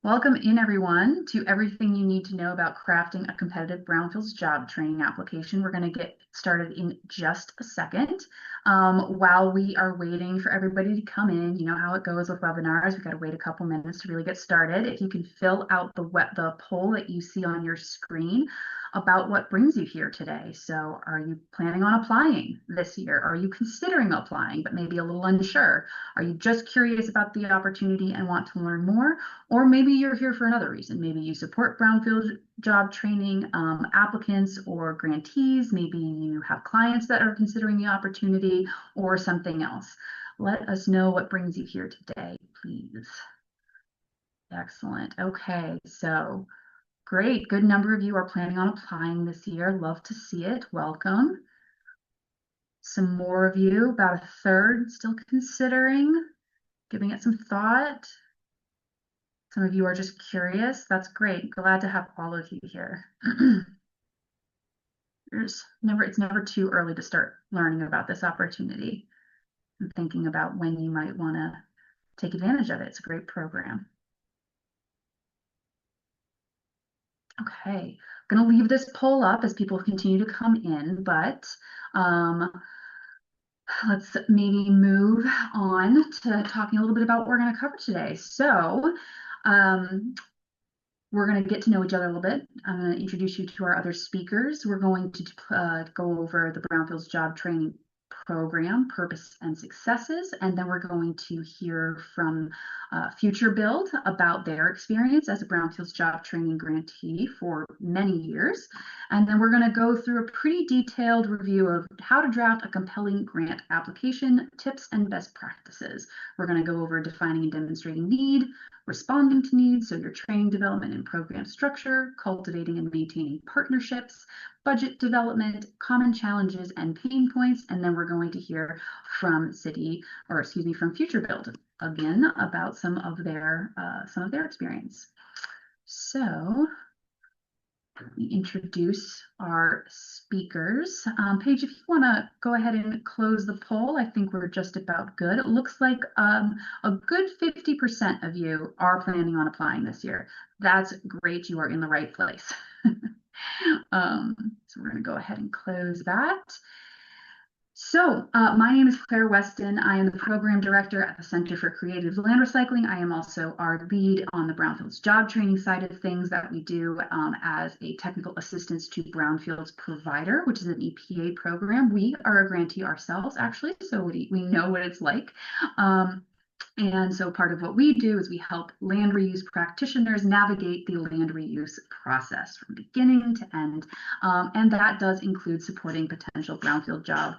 Welcome in, everyone, to everything you need to know about crafting a competitive Brownfields job training application. We're going to get started in just a second. While we are waiting for everybody to come in, you know how it goes with webinars. We've got to wait a couple minutes to really get started. If you can fill out the poll that you see on your screen about what brings you here today. So are you planning on applying this year? Are you considering applying, but maybe a little unsure? Are you just curious about the opportunity and want to learn more? Or maybe you're here for another reason. Maybe you support Brownfield job training applicants or grantees. Maybe you have clients that are considering the opportunity or something else. Let us know what brings you here today, please. Excellent. Okay, so great. Good number of you are planning on applying this year. Love to see it. Welcome. Some more of you, about a third, still considering, giving it some thought. Some of you are just curious. That's great. Glad to have all of you here. It's never too early to start learning about this opportunity and thinking about when you might want to take advantage of it. It's a great program. Okay, I'm going to leave this poll up as people continue to come in, but let's maybe move on to talking a little bit about what we're going to cover today. So we're going to get to know each other a little bit. I'm going to introduce you to our other speakers. We're going to go over the Brownfields Job Training Program, purpose and successes, and then we're going to hear from Future Build about their experience as a Brownfields Job Training Grantee for many years. And then we're going to go through a pretty detailed review of how to draft a compelling grant application, tips and best practices. We're going to go over defining and demonstrating need, responding to needs, so your training development and program structure, cultivating and maintaining partnerships, budget development, common challenges and pain points, and then we're going to hear from from Future Build again about some of their experience. So let me introduce our speakers. Paige, if you want to go ahead and close the poll, I think we're just about good. It looks like a good 50% of you are planning on applying this year. That's great. You are in the right place. So we're going to go ahead and close that. So my name is Claire Weston. I am the program director at the Center for Creative Land Recycling. I am also our lead on the Brownfields job training side of things that we do as a technical assistance to Brownfields provider, which is an EPA program. We are a grantee ourselves, actually, so we know what it's like. And so part of what we do is we help land reuse practitioners navigate the land reuse process from beginning to end. And that does include supporting potential Brownfield job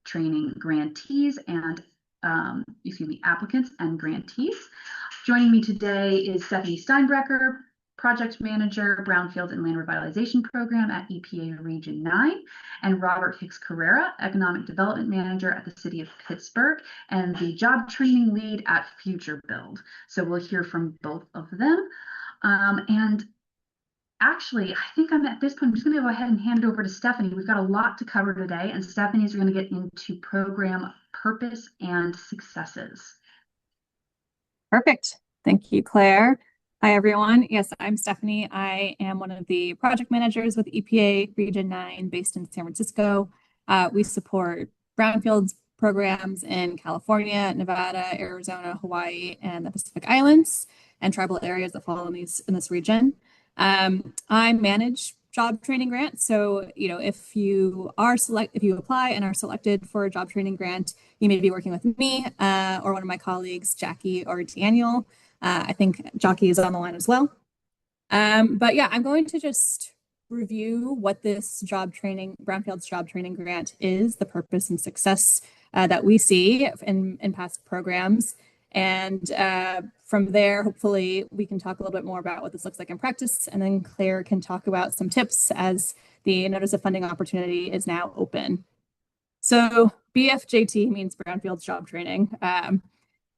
training grantees and applicants and grantees. Joining me today is Stephanie Steinbrecher, Project Manager, Brownfield and Land Revitalization Program at EPA Region 9, and Robert Hicks Carrera, Economic Development Manager at the City of Pittsburg, and the Job Training Lead at Future Build. So we'll hear from both of them. And actually, I think I'm at this point, I'm just going to go ahead and hand it over to Stephanie. We've got a lot to cover today, and Stephanie's going to get into program purpose and successes. Perfect. Thank you, Claire. Hi, everyone. Yes, I'm Stephanie. I am one of the project managers with EPA Region 9 based in San Francisco. We support brownfields programs in California, Nevada, Arizona, Hawaii, and the Pacific Islands and tribal areas that fall in this region. I manage job training grants. So, if you apply and are selected for a job training grant, you may be working with me or one of my colleagues, Jackie or Daniel. I think Jackie is on the line as well. But yeah, I'm going to just review what this Brownfields job training grant is, the purpose and success that we see in past programs. And from there, hopefully, we can talk a little bit more about what this looks like in practice. And then Claire can talk about some tips as the Notice of Funding opportunity is now open. So BFJT means Brownfields Job Training.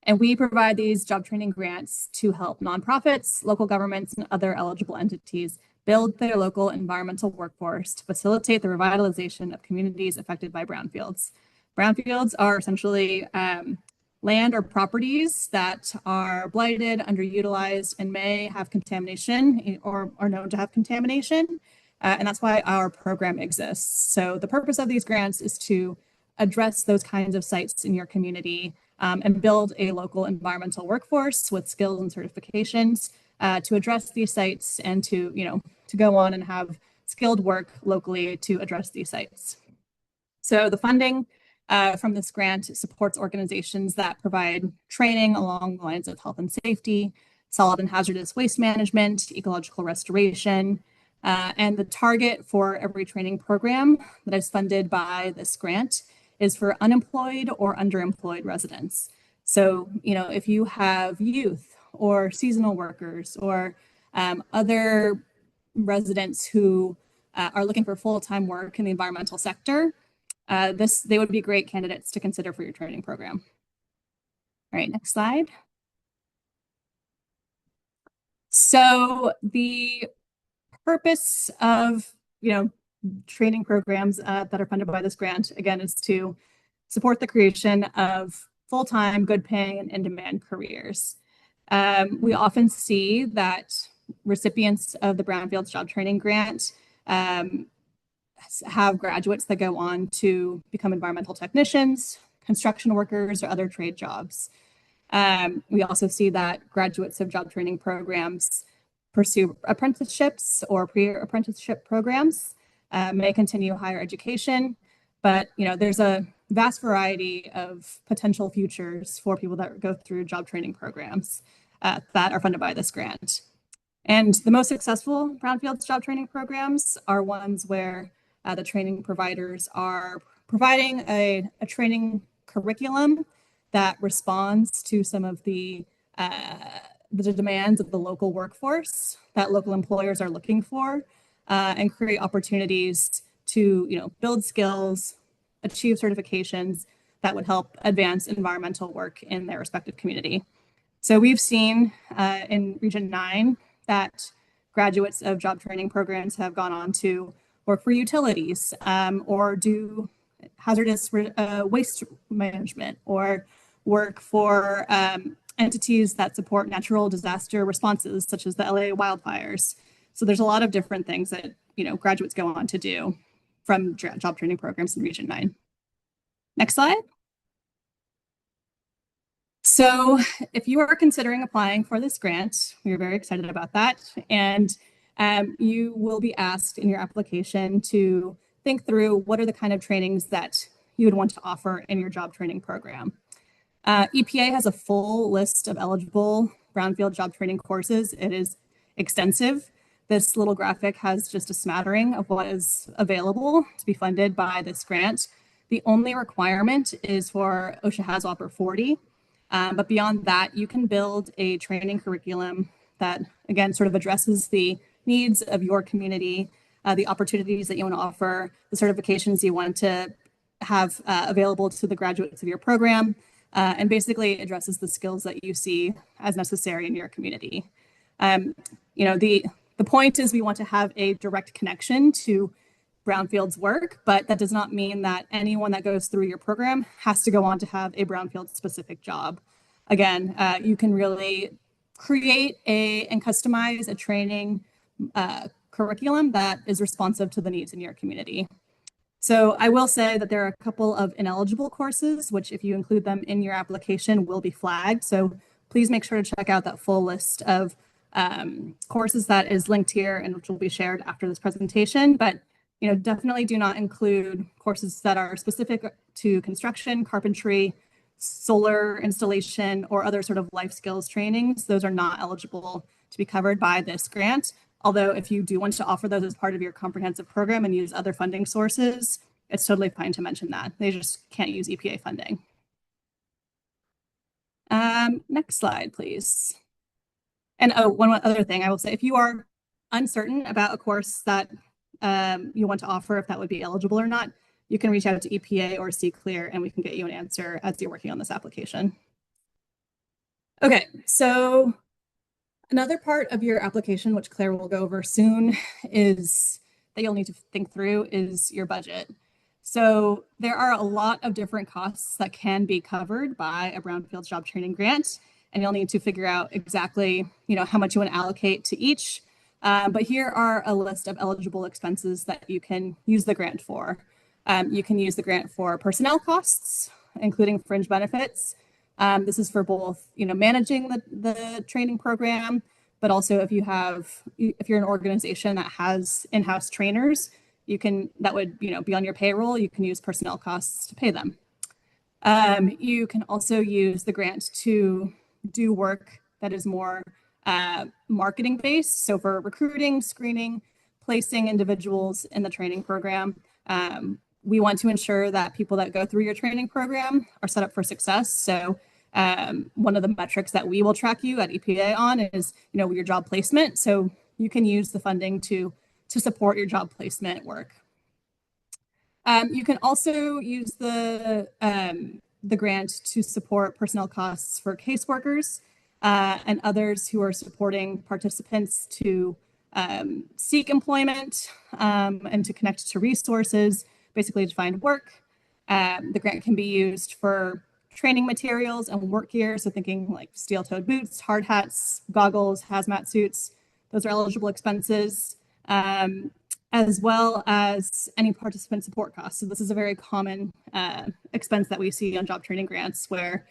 And we provide these job training grants to help nonprofits, local governments, and other eligible entities build their local environmental workforce to facilitate the revitalization of communities affected by brownfields. Brownfields are essentially land or properties that are blighted, underutilized, and may have contamination or are known to have contamination. And that's why our program exists. So the purpose of these grants is to address those kinds of sites in your community and build a local environmental workforce with skills and certifications to address these sites and to go on and have skilled work locally to address these sites. So the funding from this grant supports organizations that provide training along the lines of health and safety, solid and hazardous waste management, ecological restoration, and the target for every training program that is funded by this grant is for unemployed or underemployed residents. So, if you have youth or seasonal workers or other residents who are looking for full-time work in the environmental sector, they would be great candidates to consider for your training program. All right, next slide. So the purpose of training programs that are funded by this grant, again, is to support the creation of full-time, good-paying, and in-demand careers. We often see that recipients of the Brownfields Job Training Grant have graduates that go on to become environmental technicians, construction workers, or other trade jobs. We also see that graduates of job training programs pursue apprenticeships or pre-apprenticeship programs, may continue higher education, but there's a vast variety of potential futures for people that go through job training programs that are funded by this grant. And the most successful Brownfields job training programs are ones where the training providers are providing a training curriculum that responds to some of the demands of the local workforce that local employers are looking for, and create opportunities to build skills, achieve certifications that would help advance environmental work in their respective community. So we've seen in Region 9 that graduates of job training programs have gone on to work for utilities or do hazardous waste management or work for entities that support natural disaster responses, such as the LA wildfires. So there's a lot of different things that graduates go on to do from job training programs in Region 9. Next slide. So if you are considering applying for this grant, we're very excited about that. And you will be asked in your application to think through what are the kind of trainings that you would want to offer in your job training program. EPA has a full list of eligible Brownfield job training courses. It is extensive. This little graphic has just a smattering of what is available to be funded by this grant. The only requirement is for OSHA HAZWOPER 40. But beyond that, you can build a training curriculum that, again, sort of addresses the needs of your community, the opportunities that you want to offer, the certifications you want to have available to the graduates of your program, and basically addresses the skills that you see as necessary in your community. The point is we want to have a direct connection to Brownfields work, but that does not mean that anyone that goes through your program has to go on to have a Brownfield specific job. Again, you can really create and customize a training curriculum that is responsive to the needs in your community. So I will say that there are a couple of ineligible courses, which if you include them in your application will be flagged. So please make sure to check out that full list of courses that is linked here and which will be shared after this presentation. But definitely do not include courses that are specific to construction, carpentry, solar installation, or other sort of life skills trainings. Those are not eligible to be covered by this grant. Although if you do want to offer those as part of your comprehensive program and use other funding sources, it's totally fine to mention that. They just can't use EPA funding. Next slide, please. And one other thing I will say, if you are uncertain about a course that you want to offer, if that would be eligible or not, you can reach out to EPA or CClear and we can get you an answer as you're working on this application. Okay, so another part of your application, which Claire will go over soon, is that you'll need to think through is your budget. So there are a lot of different costs that can be covered by a Brownfields job training grant, and you'll need to figure out exactly, how much you want to allocate to each. But here are a list of eligible expenses that you can use the grant for. You can use the grant for personnel costs, including fringe benefits. This is for both, managing the training program, but also if you're an organization that has in-house trainers, that would, be on your payroll, you can use personnel costs to pay them. You can also use the grant to do work that is more marketing based. So for recruiting, screening, placing individuals in the training program, we want to ensure that people that go through your training program are set up for success. So one of the metrics that we will track you at EPA on is, your job placement. So you can use the funding to support your job placement work. You can also use the grant to support personnel costs for caseworkers and others who are supporting participants to seek employment and to connect to resources, basically to find work. The grant can be used for training materials and work gear, so thinking like steel-toed boots, hard hats, goggles, hazmat suits. Those are eligible expenses, as well as any participant support costs. So this is a very common expense that we see on job training grants, where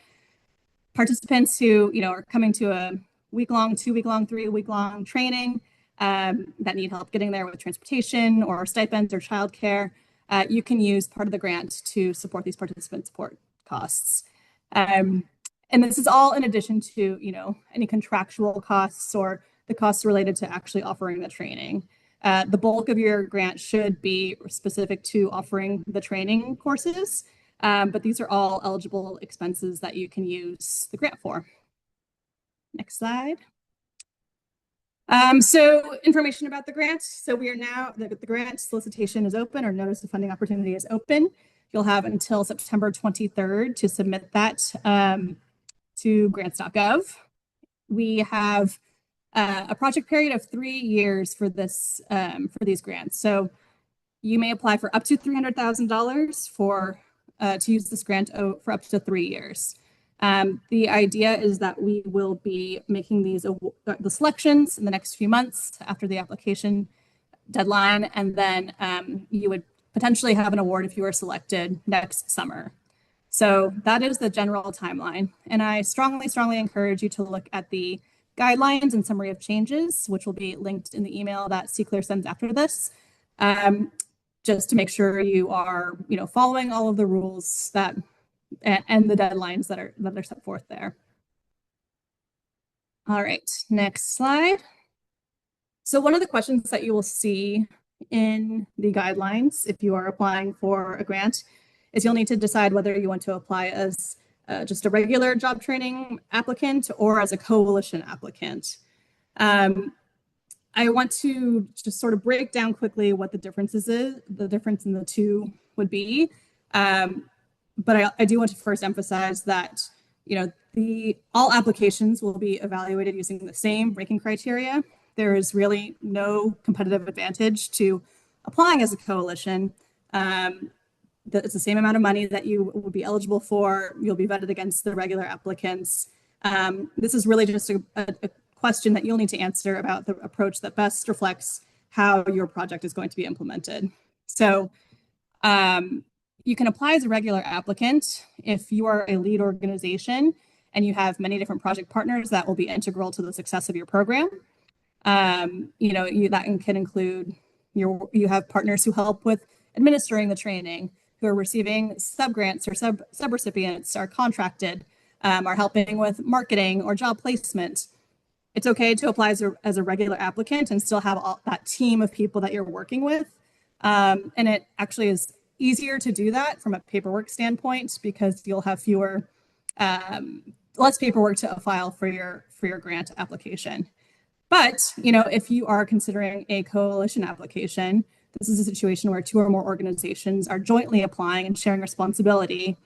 participants who are coming to a week-long, 2-week-long, 3-week-long training that need help getting there with transportation or stipends or childcare, you can use part of the grant to support these participant support costs. And this is all in addition to any contractual costs or the costs related to actually offering the training. The bulk of your grant should be specific to offering the training courses, but these are all eligible expenses that you can use the grant for. Next slide. So information about the grant. So we are now, the grant solicitation is open, or notice of funding opportunity is open. You'll have until September 23rd to submit that to grants.gov. We have a project period of 3 years for this for these grants. So you may apply for up to $300,000 for to use this grant for up to 3 years. The idea is that we will be making the selections in the next few months after the application deadline, and then you would potentially have an award if you are selected next summer. So that is the general timeline. And I strongly, strongly encourage you to look at the guidelines and summary of changes, which will be linked in the email that CCLR sends after this, just to make sure you are, following all of the rules and the deadlines that are set forth there. All right, next slide. So one of the questions that you will see in the guidelines, if you are applying for a grant, is you'll need to decide whether you want to apply as just a regular job training applicant or as a coalition applicant. I want to just sort of break down quickly what the difference in the two would be. But I do want to first emphasize that, all applications will be evaluated using the same ranking criteria. There is really no competitive advantage to applying as a coalition. It's the same amount of money that you will be eligible for. You'll be vetted against the regular applicants. This is really just a question that you'll need to answer about the approach that best reflects how your project is going to be implemented. So you can apply as a regular applicant if you are a lead organization and you have many different project partners that will be integral to the success of your program. That can include you have partners who help with administering the training, who are receiving subgrants or subrecipients, are contracted, are helping with marketing or job placement. It's okay to apply as a regular applicant and still have that team of people that you're working with. And it actually is easier to do that from a paperwork standpoint because you'll have less paperwork to file for your grant application. But, if you are considering a coalition application, this is a situation where 2 or more organizations are jointly applying and sharing responsibility.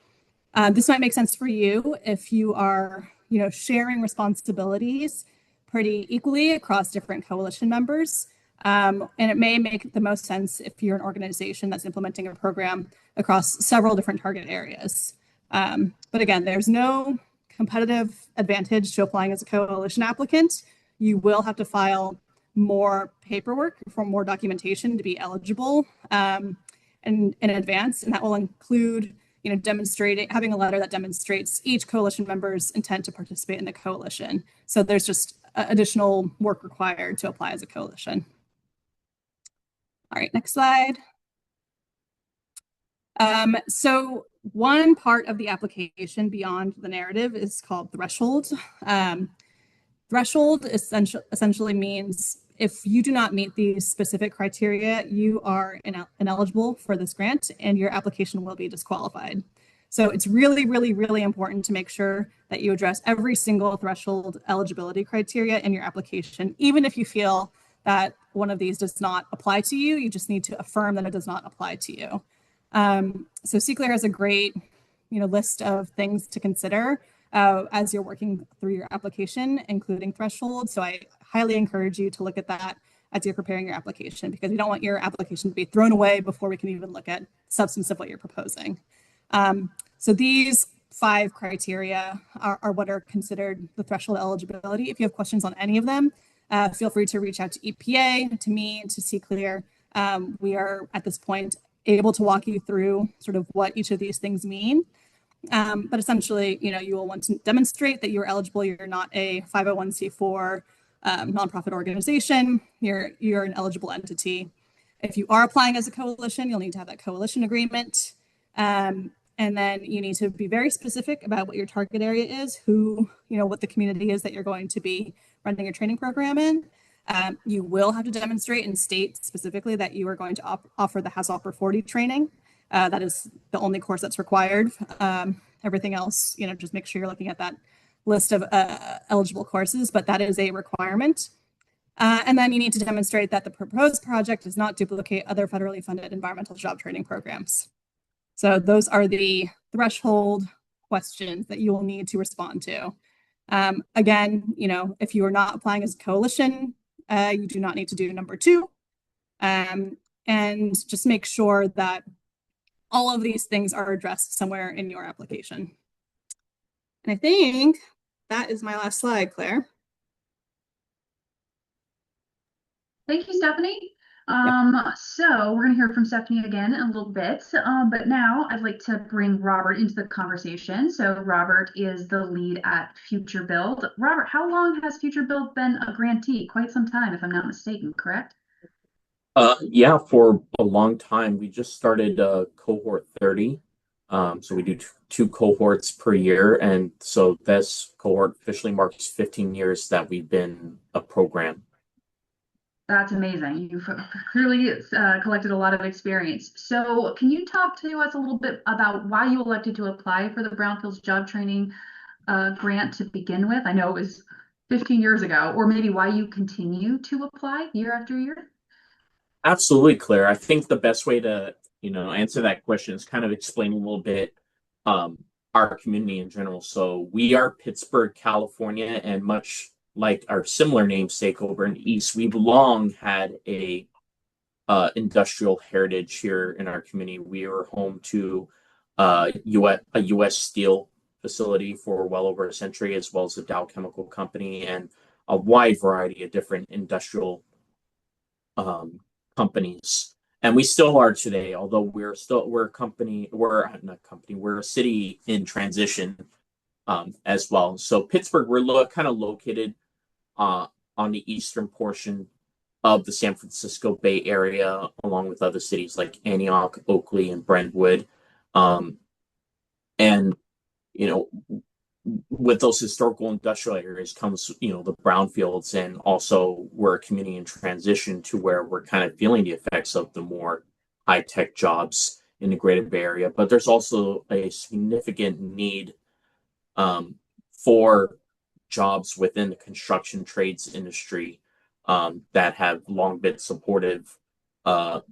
This might make sense for you if you are, sharing responsibilities pretty equally across different coalition members. And it may make the most sense if you're an organization that's implementing a program across several different target areas. But again, there's no competitive advantage to applying as a coalition applicant. You will have to file more paperwork for more documentation to be eligible in advance, and that will include demonstrating, having a letter that demonstrates each coalition member's intent to participate in the coalition. So there's just additional work required to apply as a coalition. All right, next slide. So one part of the application beyond the narrative is called threshold. Threshold essentially means if you do not meet these specific criteria, you are ineligible for this grant and your application will be disqualified. So it's really, really, really important to make sure that you address every single threshold eligibility criteria in your application. Even if you feel that one of these does not apply to you, you just need to affirm that it does not apply to you. So CCLR has a great list of things to consider as you're working through your application, including threshold. So I highly encourage you to look at that as you're preparing your application, because you don't want your application to be thrown away before we can even look at substance of what you're proposing. So these 5 criteria are what are considered the threshold eligibility. If you have questions on any of them, feel free to reach out to EPA, to me, to CCLR. We are at this point able to walk you through sort of what each of these things mean. But essentially, you will want to demonstrate that you're eligible. You're not a 501c4 nonprofit organization. You're an eligible entity. If you are applying as a coalition, you'll need to have that coalition agreement. And then you need to be very specific about what your target area is, what the community is that you're going to be running your training program in. You will have to demonstrate and state specifically that you are going to offer the HAZOPER 40 training. That is the only course that's required. Everything else, just make sure you're looking at that list of eligible courses, but that is a requirement. And then you need to demonstrate that the proposed project does not duplicate other federally funded environmental job training programs. So those are the threshold questions that you will need to respond to. Again, if you are not applying as a coalition, you do not need to do number 2. And just make sure that all of these things are addressed somewhere in your application. And I think that is my last slide, Claire. Thank you, Stephanie. So we're going to hear from Stephanie again in a little bit, but now I'd like to bring Robert into the conversation. So Robert is the lead at Future Build. Robert, how long has Future Build been a grantee? Quite some time, if I'm not mistaken, correct? Yeah, for a long time. We just started cohort 30. So we do 2 cohorts per year. And so this cohort officially marks 15 years that we've been a program. That's amazing. You've clearly collected a lot of experience. So can you talk to us a little bit about why you elected to apply for the Brownfields job training grant to begin with? I know it was 15 years ago, or maybe why you continue to apply year after year? Absolutely, Claire. I think the best way to, answer that question is kind of explain a little bit our community in general. So we are Pittsburg, California, and much like our similar namesake over in the East, we've long had a industrial heritage here in our community. We are home to a U.S. steel facility for well over a century, as well as the Dow Chemical Company and a wide variety of different industrial companies. And we still are today, although we're a city in transition as well. So Pittsburgh, we're kind of located on the eastern portion of the San Francisco Bay Area, along with other cities like Antioch, Oakley, and Brentwood. And with those historical industrial areas comes, the brownfields, and also we're a community in transition to where we're kind of feeling the effects of the more high-tech jobs in the greater Bay Area. But there's also a significant need for jobs within the construction trades industry that have long been supportive of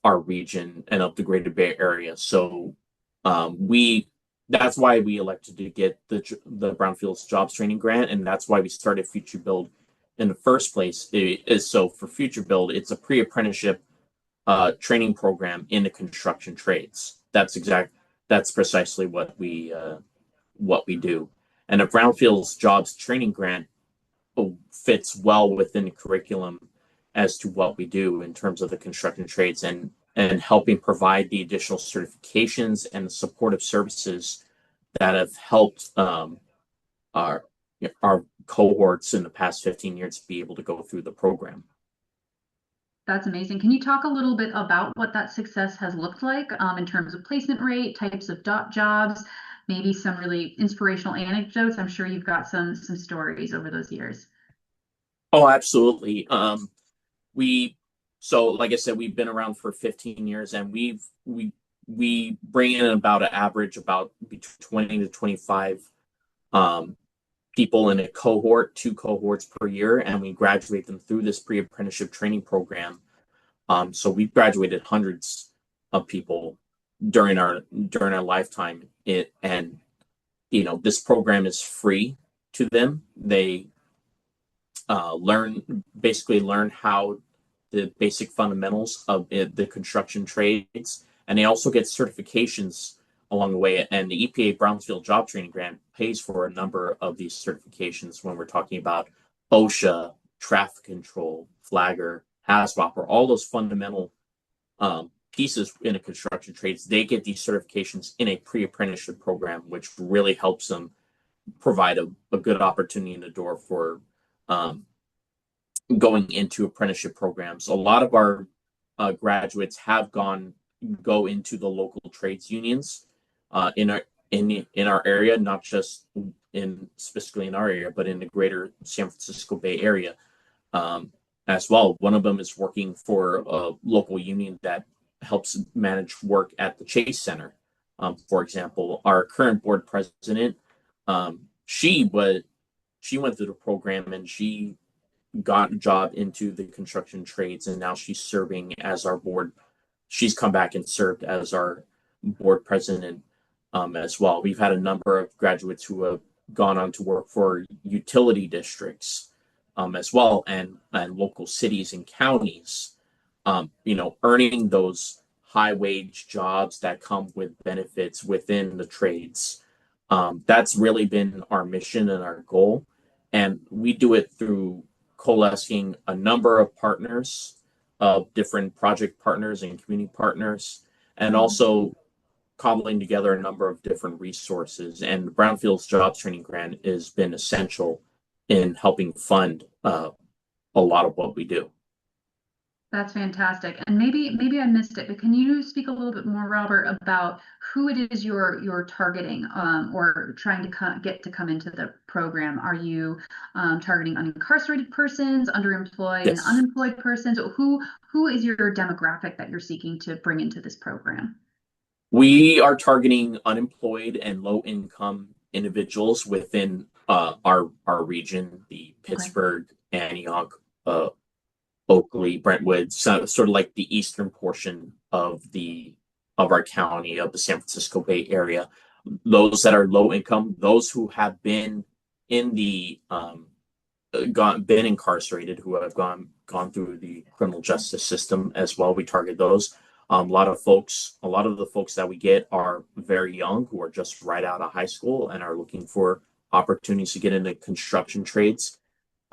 our region and of the greater Bay Area. So that's why we elected to get the Brownfields Jobs Training Grant, and that's why we started Future Build in the first place is so for Future Build, it's a pre-apprenticeship training program in the construction trades. That's precisely what we do. And a Brownfields Jobs Training Grant fits well within the curriculum as to what we do in terms of the construction trades and helping provide the additional certifications and supportive services that have helped our cohorts in the past 15 years be able to go through the program. That's amazing. Can you talk a little bit about what that success has looked like in terms of placement rate, types of jobs, maybe some really inspirational anecdotes? I'm sure you've got some stories over those years. Oh, absolutely. So like I said, we've been around for 15 years, and we bring in about an average about between 20 to 25 people in a cohort, 2 cohorts per year, and we graduate them through this pre-apprenticeship training program. So we've graduated hundreds of people during our lifetime. And this program is free to them. They learn how the basic fundamentals of the construction trades, and they also get certifications along the way. And the EPA Brownfield Job Training Grant pays for a number of these certifications when we're talking about OSHA, traffic control, flagger, HAZBOP, or all those fundamental pieces in a construction trades. They get these certifications in a pre-apprenticeship program, which really helps them provide a good opportunity in the door for going into apprenticeship programs. A lot of our graduates have go into the local trades unions in our area, not just specifically in our area, but in the greater San Francisco Bay Area as well. One of them is working for a local union that helps manage work at the Chase Center. For example, our current board president, she went through the program and she got a job into the construction trades, and now she's serving as our board. She's come back and served as our board president as well. We've had a number of graduates who have gone on to work for utility districts as well, and local cities and counties, earning those high wage jobs that come with benefits within the trades. That's really been our mission and our goal. And we do it through coalescing a number of partners, of different project partners and community partners, and also cobbling together a number of different resources. And Brownfields Jobs Training Grant has been essential in helping fund a lot of what we do. That's fantastic. And maybe I missed it, but can you speak a little bit more, Robert, about who it is you're targeting or trying to get to come into the program? Are you targeting unincarcerated persons, underemployed, Yes. and unemployed persons? Who is your demographic that you're seeking to bring into this program? We are targeting unemployed and low income individuals within our region, the Pittsburg, Antioch, Oakley, Brentwood, sort of like the eastern portion of our county, of the San Francisco Bay Area. Those that are low income, those who have been in the been incarcerated, who have gone through the criminal justice system as well. We target those. A lot of the folks that we get are very young, who are just right out of high school and are looking for opportunities to get into construction trades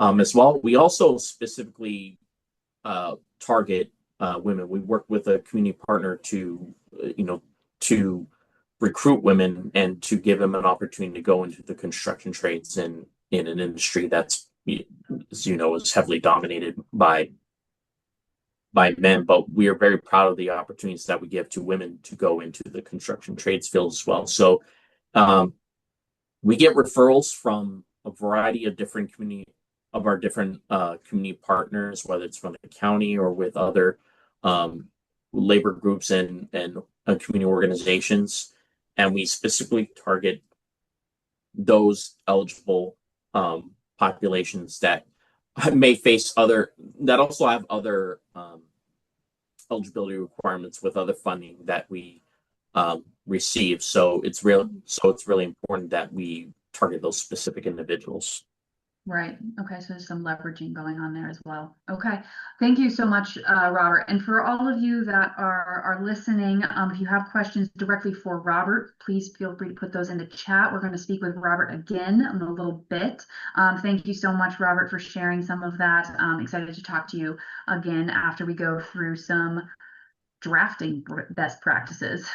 as well. We also specifically target women. We work with a community partner to recruit women and to give them an opportunity to go into the construction trades in an industry that's, as you know, is heavily dominated by men. But we are very proud of the opportunities that we give to women to go into the construction trades field as well. So we get referrals from a variety of different community partners, whether it's from the county or with other labor groups and community organizations. And we specifically target those eligible populations that may face that also have other eligibility requirements with other funding that we receive. So it's really important that we target those specific individuals. Right. Okay. So there's some leveraging going on there as well. Okay. Thank you so much, Robert. And for all of you that are listening, if you have questions directly for Robert, please feel free to put those in the chat. We're going to speak with Robert again in a little bit. Thank you so much, Robert, for sharing some of that. I'm excited to talk to you again after we go through some drafting best practices.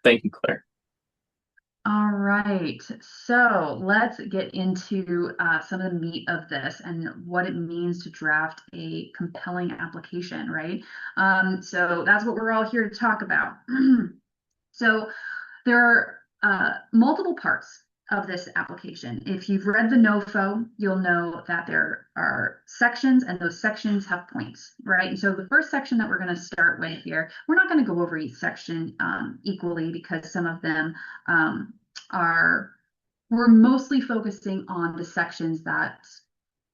Thank you, Claire. All right, so let's get into some of the meat of this and what it means to draft a compelling application, right? So that's what we're all here to talk about. So there are multiple parts of this application. If you've read the NOFO, you'll know that there are sections and those sections have points, right? And so the first section that we're going to start with here, we're not going to go over each section equally because some of them we're mostly focusing on the sections that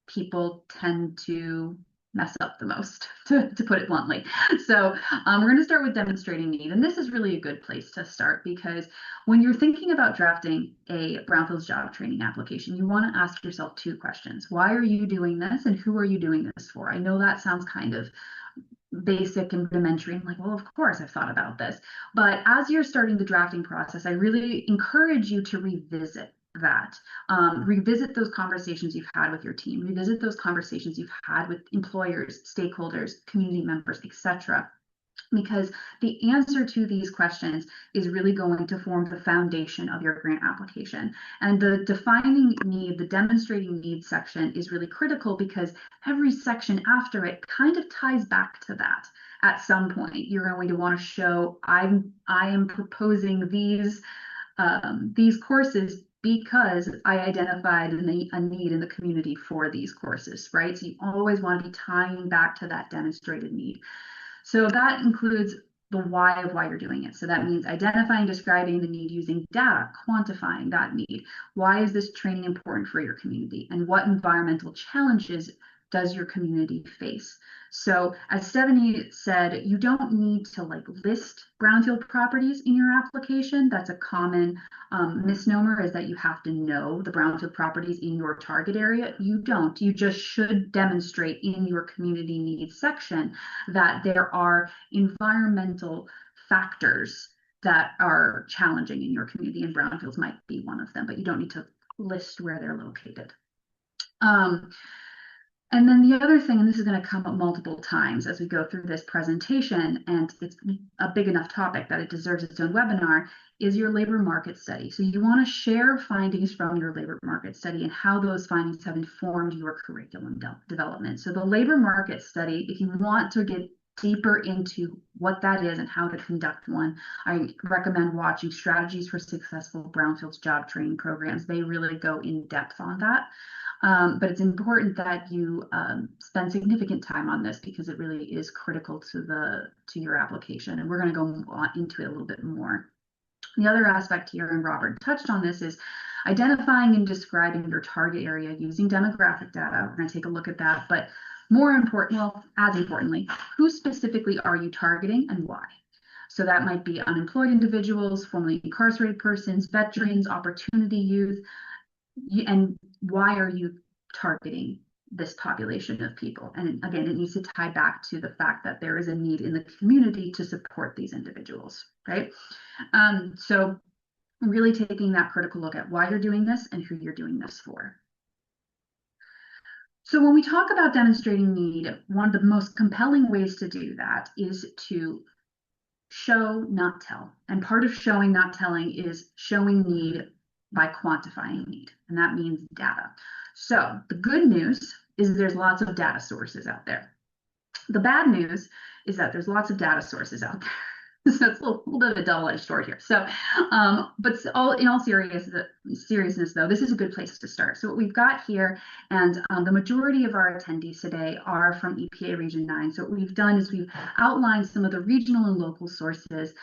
people tend to mess up the most, to put it bluntly. So we're going to start with demonstrating need. And this is really a good place to start because when you're thinking about drafting a Brownfields job training application, you want to ask yourself two questions. Why are you doing this and who are you doing this for? I know that sounds kind of basic and rudimentary. I'm like, well, of course I've thought about this. But as you're starting the drafting process, I really encourage you to revisit that. Revisit those conversations you've had with your team, revisit those conversations you've had with employers, stakeholders, community members, etc. Because the answer to these questions is really going to form the foundation of your grant application. And the defining need, the demonstrating need section is really critical because every section after it kind of ties back to that. At some point, you're going to want to show I am proposing these courses because I identified a need in the community for these courses, right? So you always want to be tying back to that demonstrated need. So that includes the why of why you're doing it. So that means identifying, describing the need using data, quantifying that need. Why is this training important for your community? And what environmental challenges does your community face? So as Stephanie said, you don't need to list brownfield properties in your application. That's a common misnomer, is that you have to know the brownfield properties in your target area. You don't. You just should demonstrate in your community needs section that there are environmental factors that are challenging in your community, and brownfields might be one of them, but you don't need to list where they're located. And then the other thing, and this is going to come up multiple times as we go through this presentation, and it's a big enough topic that it deserves its own webinar, is your labor market study. So you want to share findings from your labor market study and how those findings have informed your curriculum development. So the labor market study, if you want to get deeper into what that is and how to conduct one, I recommend watching Strategies for Successful Brownfields Job Training Programs. They really go in depth on that. But it's important that you spend significant time on this because it really is critical to your application. And we're going to go into it a little bit more. The other aspect here, and Robert touched on this, is identifying and describing your target area using demographic data. We're going to take a look at that. But more important, well, as importantly, who specifically are you targeting and why? So that might be unemployed individuals, formerly incarcerated persons, veterans, opportunity youth. And why are you targeting this population of people? And again, it needs to tie back to the fact that there is a need in the community to support these individuals, right? So really taking that critical look at why you're doing this and who you're doing this for. So when we talk about demonstrating need, one of the most compelling ways to do that is to show, not tell. And part of showing, not telling is showing need by quantifying need, and that means data. So the good news is there's lots of data sources out there. The bad news is that there's lots of data sources out there. So it's a little bit of a double-edged sword here. So, but in all seriousness, though, this is a good place to start. So what we've got here, and the majority of our attendees today are from EPA Region 9. So what we've done is we've outlined some of the regional and local sources,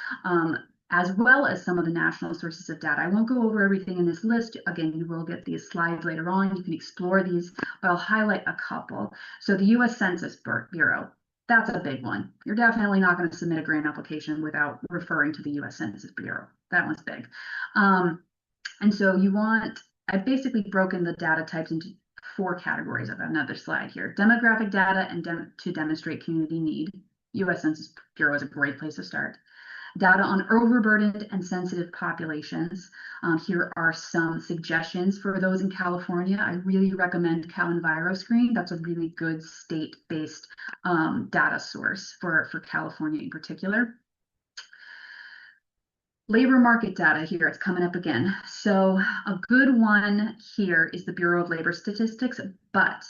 as well as some of the national sources of data. I won't go over everything in this list. Again, you will get these slides later on. You can explore these, but I'll highlight a couple. So the U.S. Census Bureau. That's a big one. You're definitely not going to submit a grant application without referring to the U.S. Census Bureau. That one's big. And so you want I've basically broken the data types into 4 categories. I've got another slide here. Demographic data and to demonstrate community need. U.S. Census Bureau is a great place to start. Data on overburdened and sensitive populations. Here are some suggestions for those in California. I really recommend CalEnviroscreen. That's a really good state-based data source for California in particular. Labor market data here, it's coming up again. So a good one here is the Bureau of Labor Statistics, but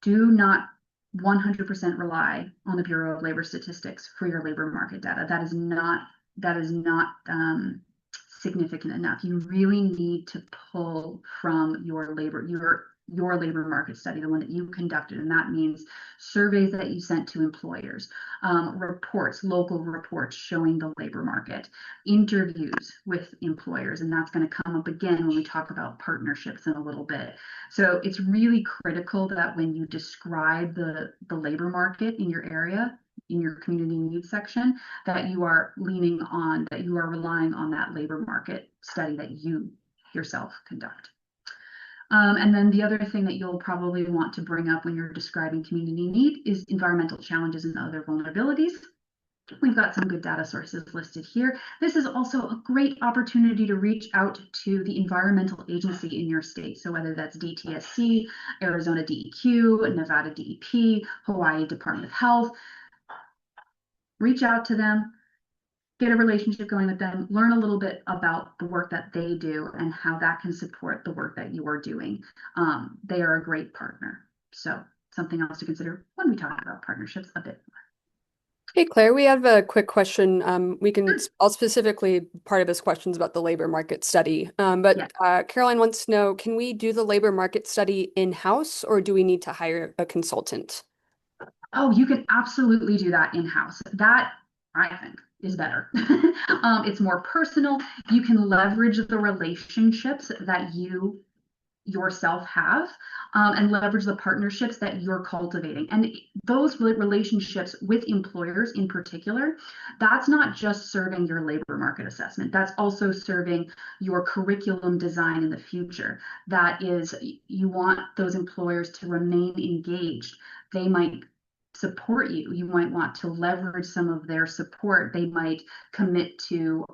do not 100% rely on the Bureau of Labor Statistics for your labor market data. That is not significant enough. You really need to pull from your labor market study, the one that you conducted, and that means surveys that you sent to employers, reports, local reports showing the labor market, interviews with employers, and that's going to come up again when we talk about partnerships in a little bit. So it's really critical that when you describe the labor market in your area, in your community needs section, that you are relying on that labor market study that you yourself conduct. And then the other thing that you'll probably want to bring up when you're describing community need is environmental challenges and other vulnerabilities. We've got some good data sources listed here. This is also a great opportunity to reach out to the environmental agency in your state. So whether that's DTSC, Arizona DEQ, Nevada DEP, Hawaii Department of Health, reach out to them, get a relationship going with them, learn a little bit about the work that they do and how that can support the work that you are doing. They are a great partner. So something else to consider when we talk about partnerships a bit more. Hey, Claire, we have a quick question. All specifically, part of this question is about the labor market study. Caroline wants to know, can we do the labor market study in-house or do we need to hire a consultant? Oh, you can absolutely do that in-house. That, I think, is better. It's more personal. You can leverage the relationships that you yourself have and leverage the partnerships that you're cultivating. And those relationships with employers in particular, that's not just serving your labor market assessment. That's also serving your curriculum design in the future. That is, you want those employers to remain engaged. They might support you. You might want to leverage some of their support. They might commit to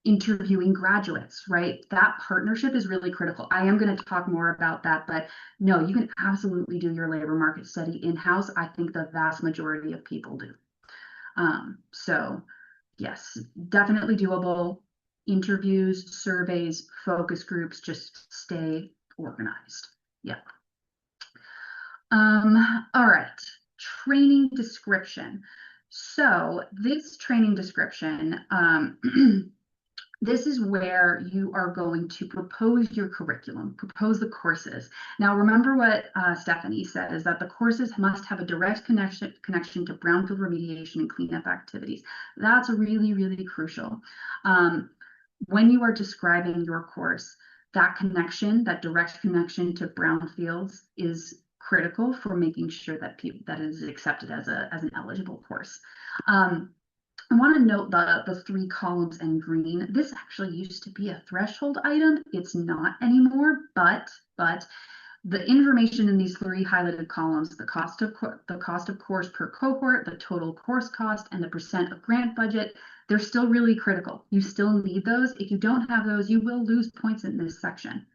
interviewing graduates, right? That partnership is really critical. I am going to talk more about that, but no, you can absolutely do your labor market study in-house. I think the vast majority of people do. So yes, definitely doable. Interviews, surveys, focus groups, just stay organized. Yep. All right, training description. So this training description, this is where you are going to propose your curriculum, propose the courses. Now, remember what Stephanie said, is that the courses must have a direct connection to brownfield remediation and cleanup activities. That's really, really crucial. When you are describing your course, that connection, that direct connection to brownfields is critical for making sure that that is accepted as an eligible course. I want to note the 3 columns in green. This actually used to be a threshold item. It's not anymore, but the information in these 3 highlighted columns, the cost of course per cohort, the total course cost, and the % of grant budget, they're still really critical. You still need those. If you don't have those, you will lose points in this section.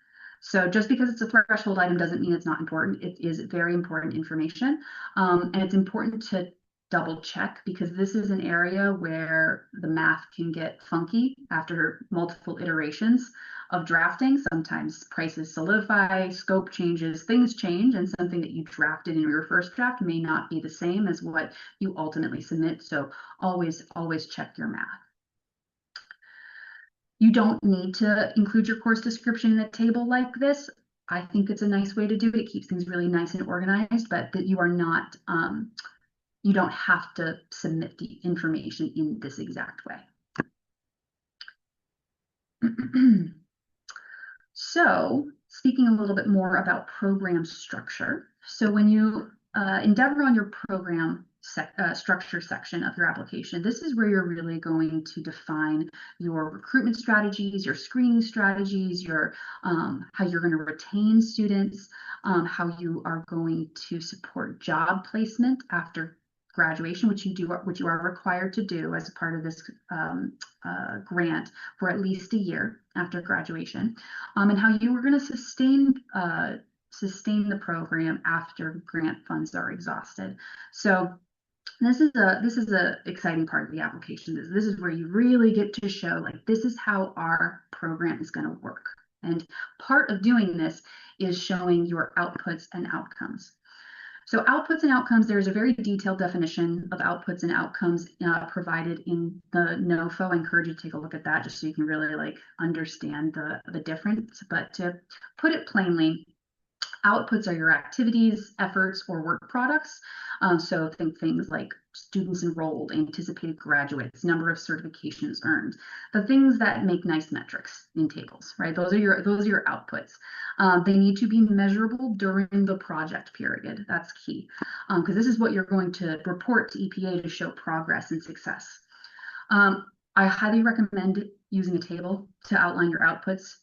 So just because it's a threshold item doesn't mean it's not important. It is very important information. And it's important to double check because this is an area where the math can get funky after multiple iterations of drafting. Sometimes prices solidify, scope changes, things change, and something that you drafted in your first draft may not be the same as what you ultimately submit. So always check your math. You don't need to include your course description in a table like this. I think it's a nice way to do it. It keeps things really nice and organized, but that you are not, you don't have to submit the information in this exact way. So speaking a little bit more about program structure. So when you endeavor on your program structure section of your application. This is where you're really going to define your recruitment strategies, your screening strategies, your how you're going to retain students, how you are going to support job placement after graduation, which you are required to do as a part of this grant for at least a year after graduation, and how you are going to sustain the program after grant funds are exhausted. So this is a exciting part of the application. This is where you really get to show, like, this is how our program is going to work. And part of doing this is showing your outputs and outcomes. So outputs and outcomes, there's a very detailed definition of outputs and outcomes provided in the NOFO. I encourage you to take a look at that just so you can really like understand the difference. But to put it plainly, outputs are your activities, efforts, or work products. So think things like students enrolled, anticipated graduates, number of certifications earned, the things that make nice metrics in tables, right? Those are your outputs. They need to be measurable during the project period. That's key, because this is what you're going to report to EPA to show progress and success. I highly recommend using a table to outline your outputs.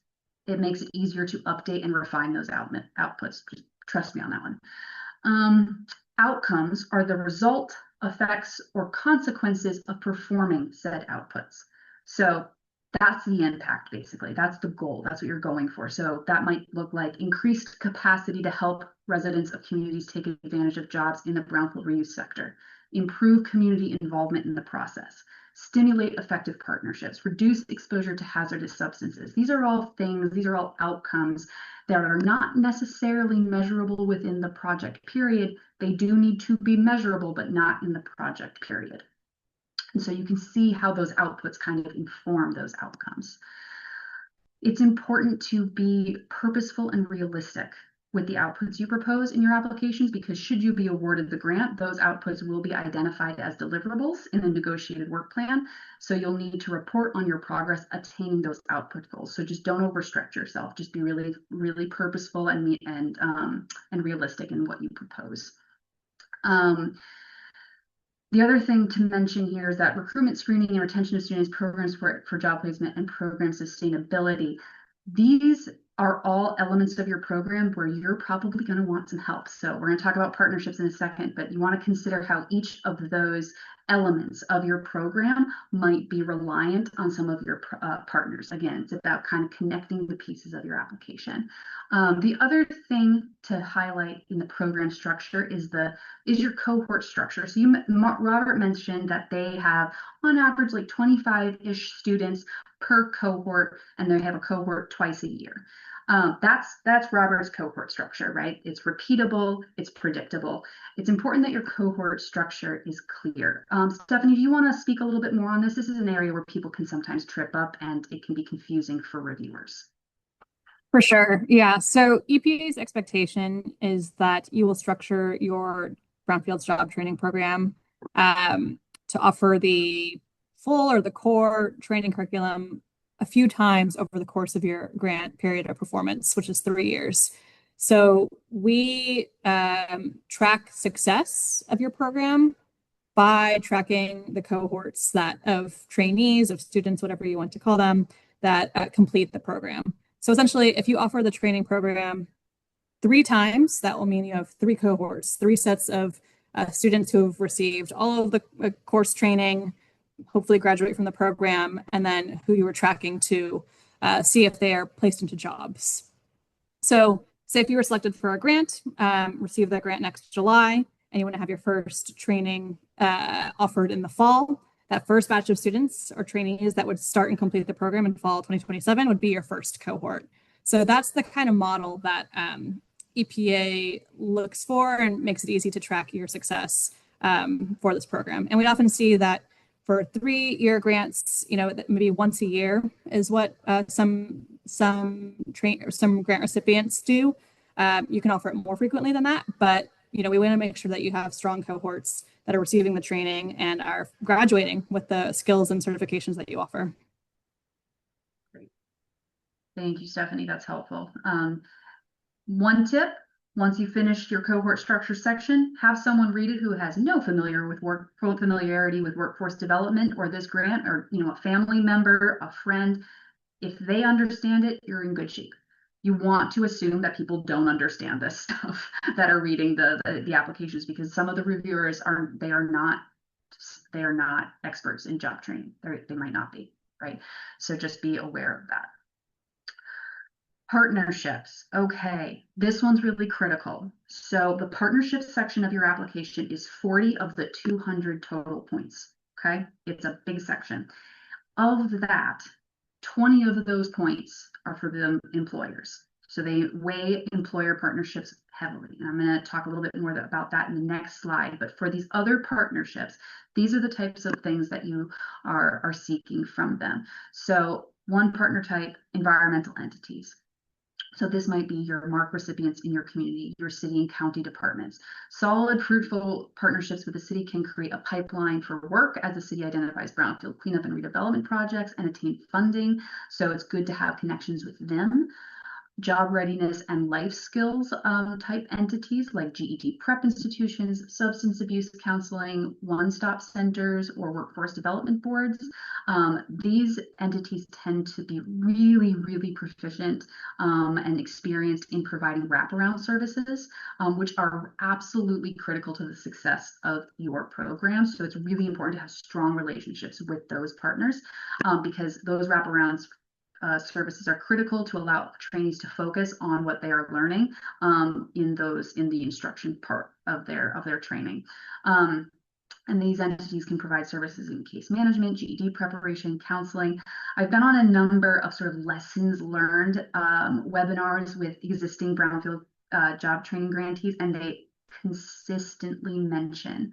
It makes it easier to update and refine those outputs. Just trust me on that one. Outcomes are the result, effects, or consequences of performing said outputs. So that's the impact, basically. That's the goal. That's what you're going for. So that might look like increased capacity to help residents of communities take advantage of jobs in the brownfield reuse sector, improve community involvement in the process, stimulate effective partnerships, reduce exposure to hazardous substances. These are all things, these are all outcomes that are not necessarily measurable within the project period. They do need to be measurable, but not in the project period. And so you can see how those outputs kind of inform those outcomes. It's important to be purposeful and realistic with the outputs you propose in your applications, because should you be awarded the grant, those outputs will be identified as deliverables in the negotiated work plan. So you'll need to report on your progress attaining those output goals. So just don't overstretch yourself. Just be really, really purposeful and realistic in what you propose. The other thing to mention here is that recruitment, screening, and retention of students, programs for job placement, and program sustainability. These are all elements of your program where you're probably going to want some help. So we're going to talk about partnerships in a second, but you want to consider how each of those elements of your program might be reliant on some of your partners. Again, it's about kind of connecting the pieces of your application. The other thing to highlight in the program structure is your cohort structure. So Robert mentioned that they have on average like 25-ish students per cohort, and they have a cohort twice a year. That's Robert's cohort structure, right? It's repeatable, it's predictable. It's important that your cohort structure is clear. Stephanie, do you want to speak a little bit more on this? This is an area where people can sometimes trip up and it can be confusing for reviewers. For sure. Yeah. So EPA's expectation is that you will structure your Brownfields job training program to offer the full or the core training curriculum a few times over the course of your grant period of performance, which is 3 years. So we track success of your program by tracking the cohorts of trainees, of students, whatever you want to call them, that complete the program. So essentially, if you offer the training program 3 times, that will mean you have 3 cohorts, 3 sets of students who have received all of the course training, hopefully graduate from the program, and then who you were tracking to see if they are placed into jobs. So say if you were selected for a grant, receive that grant next July, and you want to have your first training offered in the fall, that first batch of students or trainees that would start and complete the program in fall 2027 would be your first cohort. So that's the kind of model that EPA looks for and makes it easy to track your success for this program. And we often see that for 3-year grants, maybe once a year is what some grant recipients do. You can offer it more frequently than that, but we want to make sure that you have strong cohorts that are receiving the training and are graduating with the skills and certifications that you offer. Great. Thank you, Stephanie. That's helpful. One tip Once you finish your cohort structure section, have someone read it who has no familiarity with workforce development or this grant, or a family member, a friend. If they understand it, you're in good shape. You want to assume that people don't understand this stuff that are reading the applications, because some of the reviewers are not experts in job training. They might not be, right? So just be aware of that. Partnerships. Okay, this one's really critical. So the partnerships section of your application is 40 of the 200 total points. Okay, it's a big section. Of that, 20 of those points are for the employers. So they weigh employer partnerships heavily. And I'm going to talk a little bit more about that in the next slide. But for these other partnerships, these are the types of things that you are seeking from them. So one partner type, environmental entities. So this might be your MARC recipients in your community, your city and county departments. Solid, fruitful partnerships with the city can create a pipeline for work as the city identifies brownfield cleanup and redevelopment projects and attain funding. So it's good to have connections with them. Job readiness and life skills type entities like GET prep institutions, substance abuse counseling, one-stop centers, or workforce development boards. These entities tend to be really, really proficient and experienced in providing wraparound services, which are absolutely critical to the success of your program. So it's really important to have strong relationships with those partners because those wraparounds services are critical to allow trainees to focus on what they are learning in the instruction part of their training. And these entities can provide services in case management, GED preparation, counseling. I've been on a number of sort of lessons learned webinars with existing Brownfield job training grantees, and they consistently mention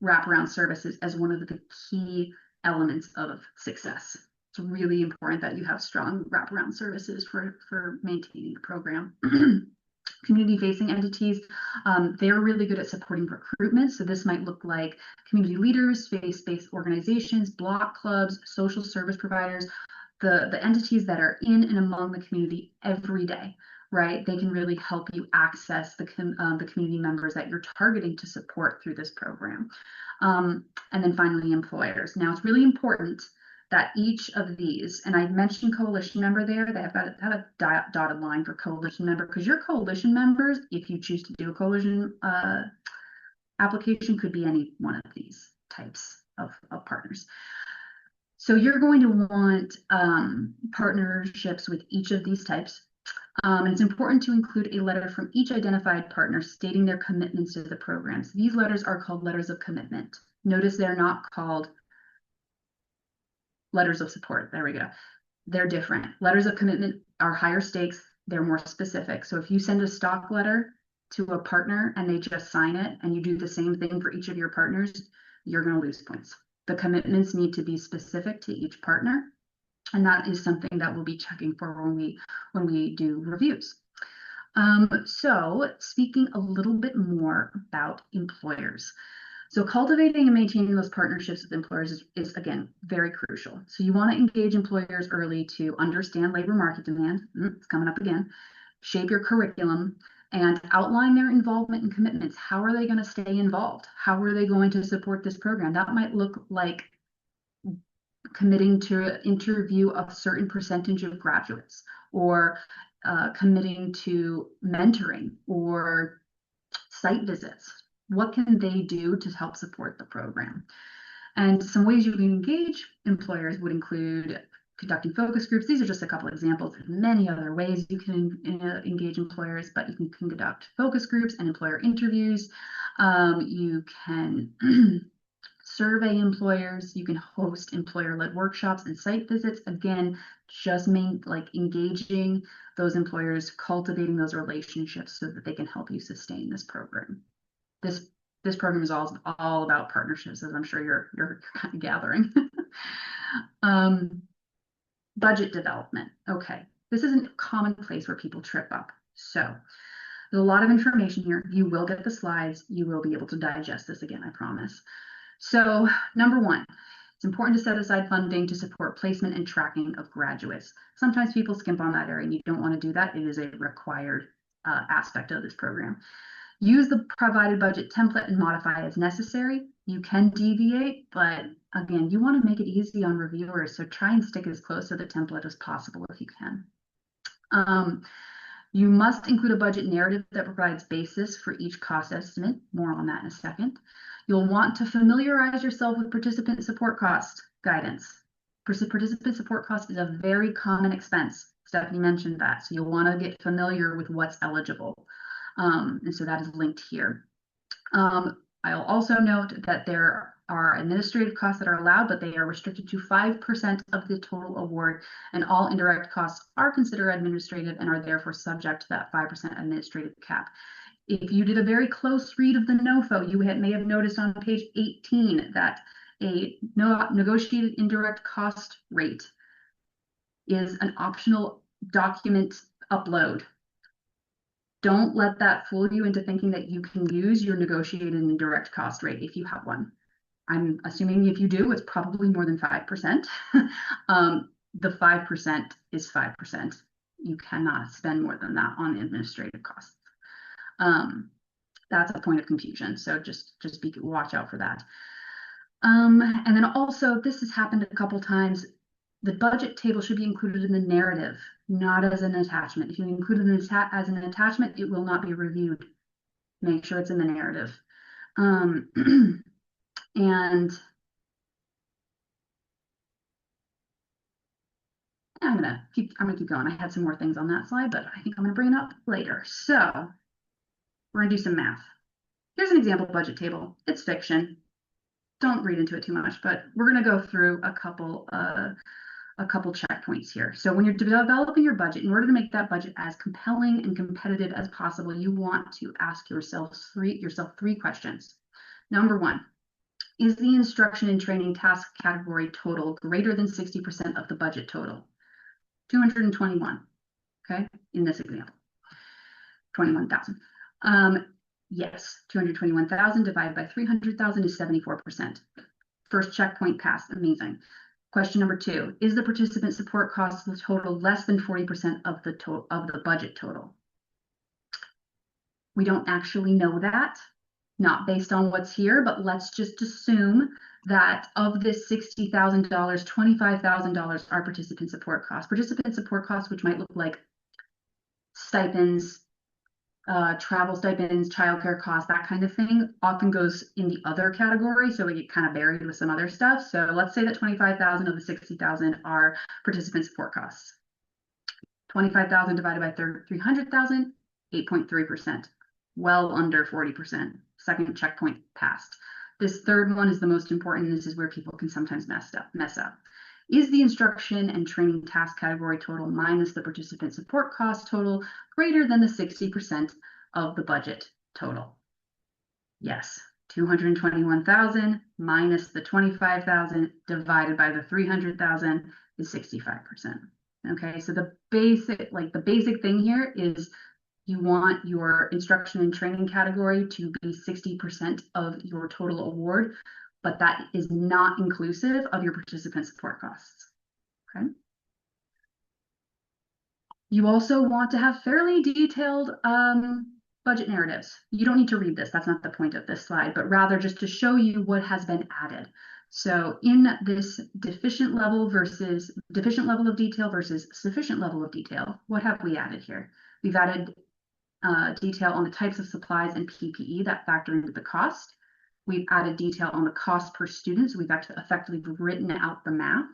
wraparound services as one of the key elements of success. It's really important that you have strong wraparound services for maintaining the program. Community-facing entities, they're really good at supporting recruitment. So this might look like community leaders, faith-based organizations, block clubs, social service providers, the entities that are in and among the community every day, right? They can really help you access the community members that you're targeting to support through this program. And then finally, employers. Now, it's really important that each of these, and I mentioned coalition member there, they have a dotted line for coalition member, because your coalition members, if you choose to do a coalition application, could be any one of these types of partners. So you're going to want partnerships with each of these types. And it's important to include a letter from each identified partner stating their commitments to the programs. These letters are called letters of commitment. Notice they're not called letters of support. There we go. They're different. Letters of commitment are higher stakes. They're more specific. So if you send a stock letter to a partner and they just sign it, and you do the same thing for each of your partners, you're going to lose points. The commitments need to be specific to each partner. And that is something that we'll be checking for when we do reviews. So speaking a little bit more about employers. So cultivating and maintaining those partnerships with employers is again, very crucial. So you want to engage employers early to understand labor market demand. It's coming up again. Shape your curriculum and outline their involvement and commitments. How are they going to stay involved? How are they going to support this program? That might look like committing to interview a certain percentage of graduates, or committing to mentoring or site visits. What can they do to help support the program? And some ways you can engage employers would include conducting focus groups. These are just a couple of examples. There's many other ways you can engage employers, but you can conduct focus groups and employer interviews. You can survey employers. You can host employer-led workshops and site visits. Again, just engaging those employers, cultivating those relationships so that they can help you sustain this program. This program is all about partnerships, as I'm sure you're kind of gathering. Budget development. Okay, this is a common place where people trip up. So there's a lot of information here. You will get the slides. You will be able to digest this again, I promise. So number one, It's important to set aside funding to support placement and tracking of graduates. Sometimes people skimp on that area and you don't want to do that. It is a required aspect of this program. Use the provided budget template and modify as necessary. You can deviate, but again, you want to make it easy on reviewers, so try and stick as close to the template as possible if you can. You must include a budget narrative that provides basis for each cost estimate. More on that in a second. You'll want to familiarize yourself with participant support cost guidance. Participant support cost is a very common expense. Stephanie mentioned that, so you'll want to get familiar with what's eligible. And so that is linked here. I'll also note that there are administrative costs that are allowed, but they are restricted to 5% of the total award, and all indirect costs are considered administrative and are therefore subject to that 5% administrative cap. If you did a very close read of the NOFO, you may have noticed on page 18 that a negotiated indirect cost rate is an optional document upload. Don't let that fool you into thinking that you can use your negotiated indirect cost rate if you have one. I'm assuming if you do, it's probably more than 5%. The 5% is 5%. You cannot spend more than that on administrative costs. That's a point of confusion, so just watch out for that. And then also, this has happened a couple times. The budget table should be included in the narrative, not as an attachment. If you include it as an attachment, it will not be reviewed. Make sure it's in the narrative. And I'm gonna keep going. I had some more things on that slide, but I think I'm gonna bring it up later. So we're gonna do some math. Here's an example budget table. It's fiction. Don't read into it too much, but we're gonna go through a couple checkpoints here. So when you're developing your budget, in order to make that budget as compelling and competitive as possible, you want to ask yourself three questions. Number one, is the instruction and training task category total greater than 60% of the budget total? 221, okay, in this example, 21,000. Yes, 221,000 divided by 300,000 is 74%. First checkpoint passed, amazing. Question number two, is the participant support cost the total less than 40% of the budget total? We don't actually know that, not based on what's here, but let's just assume that of this $60,000, $25,000 are participant support costs. Participant support costs, which might look like stipends, travel stipends, childcare costs, that kind of thing, often goes in the other category, so we get kind of buried with some other stuff. So let's say that 25,000 of the 60,000 are participant support costs. 25,000 divided by 300,000, 8.3%, well under 40%. Second checkpoint passed. This third one is the most important. This is where people can sometimes mess up. Is the instruction and training task category total minus the participant support cost total greater than the 60% of the budget total? Yes, 221,000 minus the 25,000 divided by the 300,000 is 65%. Okay, so the basic thing here is you want your instruction and training category to be 60% of your total award, but that is not inclusive of your participant support costs, okay? You also want to have fairly detailed budget narratives. You don't need to read this, that's not the point of this slide, but rather just to show you what has been added. So in this deficient level of detail versus sufficient level of detail, what have we added here? We've added detail on the types of supplies and PPE that factor into the cost. We've added detail on the cost per student, so we've actually effectively written out the math.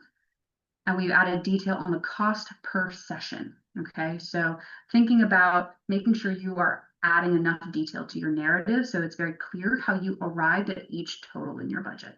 And we've added detail on the cost per session, okay? So thinking about making sure you are adding enough detail to your narrative so it's very clear how you arrived at each total in your budget.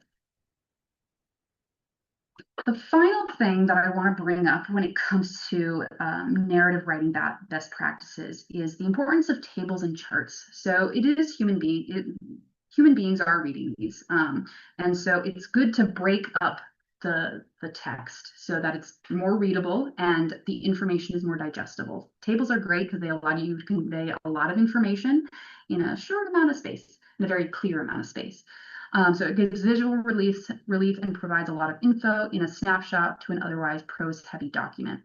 The final thing that I want to bring up when it comes to narrative writing best practices is the importance of tables and charts. So it is human beings are reading these. And so it's good to break up the text so that it's more readable and the information is more digestible. Tables are great because they allow you to convey a lot of information in a short amount of space, in a very clear amount of space. So it gives visual relief and provides a lot of info in a snapshot to an otherwise prose-heavy document.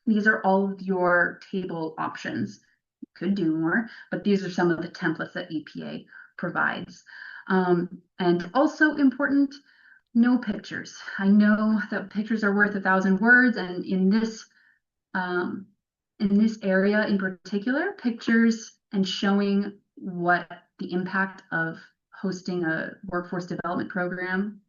These are all of your table options. You could do more, but these are some of the templates that EPA provides. And also important, no pictures. I know that pictures are worth 1,000 words, and in this area in particular, pictures and showing what the impact of hosting a workforce development program,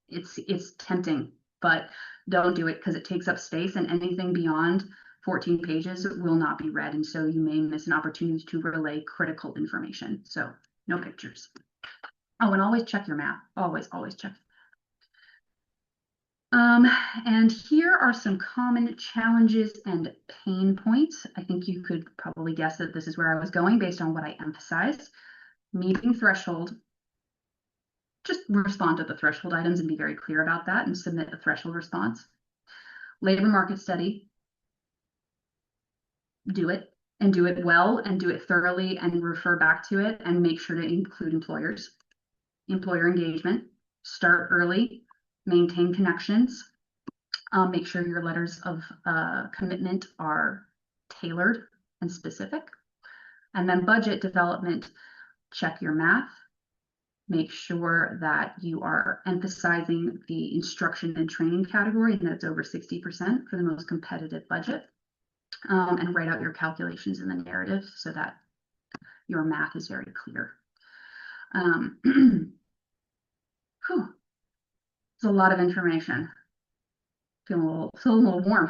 it's tempting, but don't do it because it takes up space, and anything beyond 14 pages will not be read, and so you may miss an opportunity to relay critical information. So no pictures. Oh, and always check your map. Always check. And here are some common challenges and pain points. I think you could probably guess that this is where I was going based on what I emphasized. Meeting threshold. Just respond to the threshold items and be very clear about that and submit a threshold response. Labor market study. Do it and do it well and do it thoroughly and refer back to it and make sure to include employers. Employer engagement. Start early. Maintain connections. Make sure your letters of commitment are tailored and specific. And then budget development, check your math. Make sure that you are emphasizing the instruction and training category, and that's over 60% for the most competitive budget. And write out your calculations in the narrative so that your math is very clear. It's a lot of information. Feel a little warm.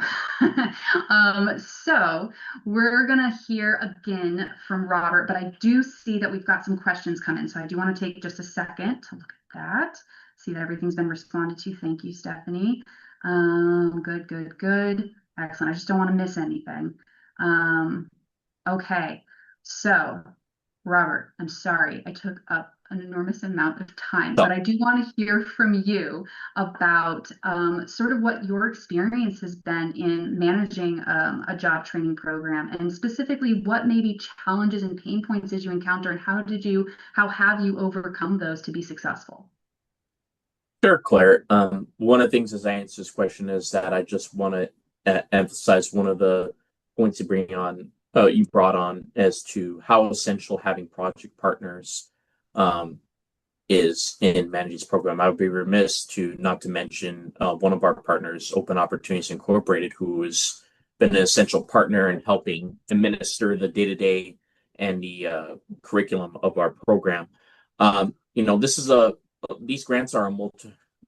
So we're gonna hear again from Robert, but I do see that we've got some questions come in. So I do want to take just a second to look at that. See that everything's been responded to. Thank you, Stephanie. Good. Excellent. I just don't want to miss anything. Okay, so Robert, I'm sorry I took up an enormous amount of time, but I do want to hear from you about sort of what your experience has been in managing a job training program, and specifically what maybe challenges and pain points did you encounter, and how have you overcome those to be successful? Sure, Claire. One of the things as I answer this question is that I just want to emphasize one of the points you brought on as to how essential having project partners is in managing this program. I would be remiss not to mention one of our partners, Open Opportunities Incorporated, who has been an essential partner in helping administer the day-to-day and the curriculum of our program. These grants are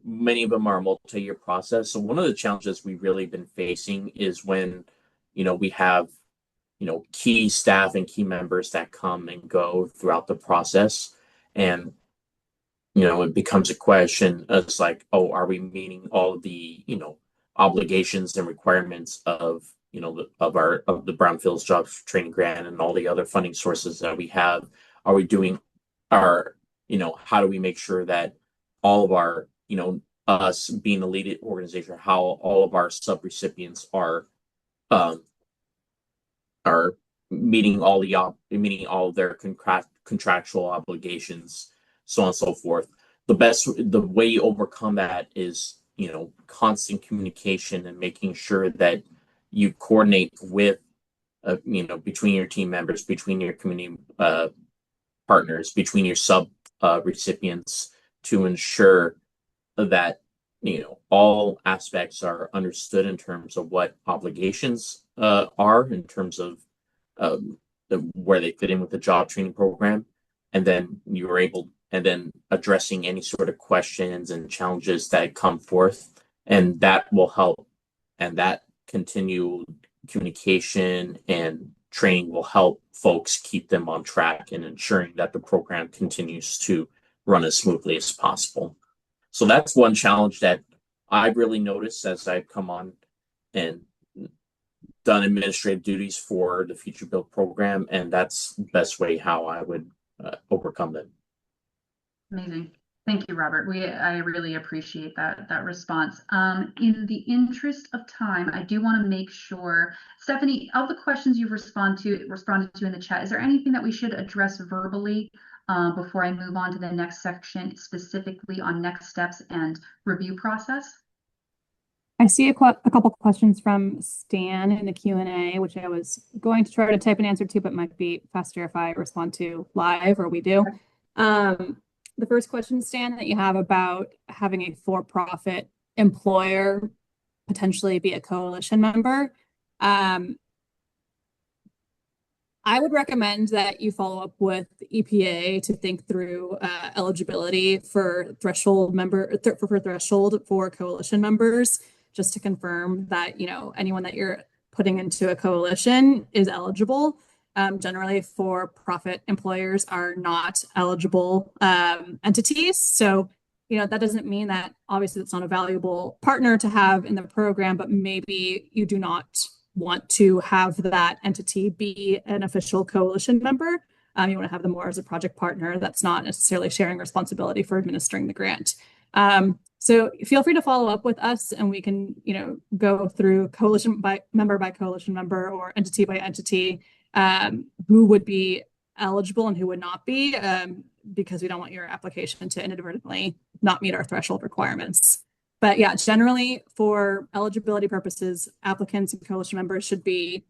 many of them are a multi-year process. So one of the challenges we've really been facing is when, we have, key staff and key members that come and go throughout the process. And, it becomes a question of like, oh, are we meeting all of the, obligations and requirements of, of the Brownfields Job Training Grant and all the other funding sources that we have? Are we doing how do we make sure that all of our, us being a lead organization, how all of our sub-recipients are meeting all of their contractual obligations, so on and so forth. The way you overcome that is, constant communication and making sure that you coordinate with, between your team members, between your community partners, between your sub recipients, to ensure that all aspects are understood in terms of what obligations are in terms of where they fit in with the job training program, and then addressing any sort of questions and challenges that come forth, and that will help, and that continued communication and training will help folks keep them on track and ensuring that the program continues to run as smoothly as possible. So that's one challenge that I've really noticed as I've come on and done administrative duties for the Future Build program, and that's the best way how I would overcome them. Amazing. Thank you, Robert. I really appreciate that response. In the interest of time, I do want to make sure, Stephanie, of the questions you've responded to in the chat, is there anything that we should address verbally before I move on to the next section, specifically on next steps and review process? I see a couple questions from Stan in the Q&A, which I was going to try to type an answer to, but might be faster if I respond to live, or we do. The first question, Stan, that you have about having a for-profit employer potentially be a coalition member. I would recommend that you follow up with the EPA to think through eligibility for threshold for coalition members, just to confirm that, you know, anyone that you're putting into a coalition is eligible. Generally, for-profit employers are not eligible entities. So, you know, that doesn't mean that obviously it's not a valuable partner to have in the program, but maybe you do not want to have that entity be an official coalition member. You want to have them more as a project partner that's not necessarily sharing responsibility for administering the grant. So feel free to follow up with us, and we can, you know, go through coalition by coalition member or entity by entity, who would be eligible and who would not be, because we don't want your application to inadvertently not meet our threshold requirements. But yeah, generally for eligibility purposes, applicants and coalition members should be